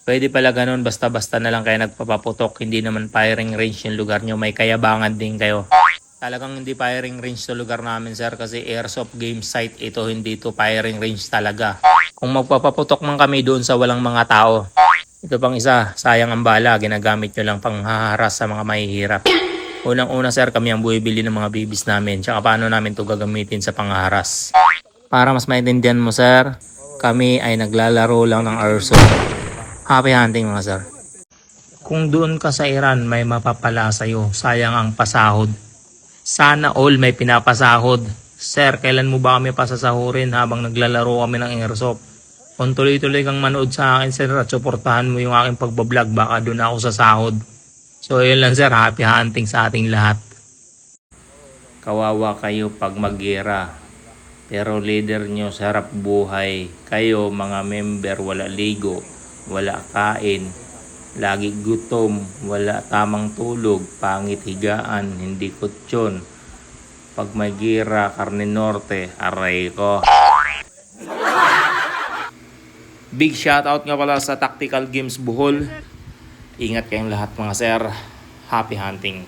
Pwede pala ganun, basta-basta na lang kayo nagpapaputok. Hindi naman firing range yung lugar nyo. May kayabangan din kayo. Talagang hindi firing range sa lugar namin sir kasi airsoft game site ito, hindi to firing range talaga. Kung magpapaputok man kami doon sa walang mga tao, ito pang isa, sayang ang bala, ginagamit nyo lang pang haharas sa mga mahihirap. Unang-una sir, kami ang buibili ng mga bibis namin, tsaka paano namin to gagamitin sa pangharas. Para mas maintindihan mo sir, kami ay naglalaro lang ng airsoft. Happy hunting mga sir. Kung doon ka sa Iran, may mapapala sa'yo, sayang ang pasahod. Sana all may pinapasahod. Sir, kailan mo ba kami pasasahurin habang naglalaro kami ng airsoft? Kung tuloy-tuloy kang manood sa akin sir at suportahan mo yung aking pagbablog, baka doon ako sa sahod. So yun lang sir, happy hunting sa ating lahat. Kawawa kayo pag mag-gira. Pero leader nyo sarap buhay. Kayo mga member wala ligo, wala kain, lagi gutom, wala tamang tulog, pangit higaan, hindi kutsyon. Pag may gira, karne norte, aray ko. Big shoutout nga pala sa Tactical Games Bohol. Ingat kayong lahat mga sir. Happy hunting.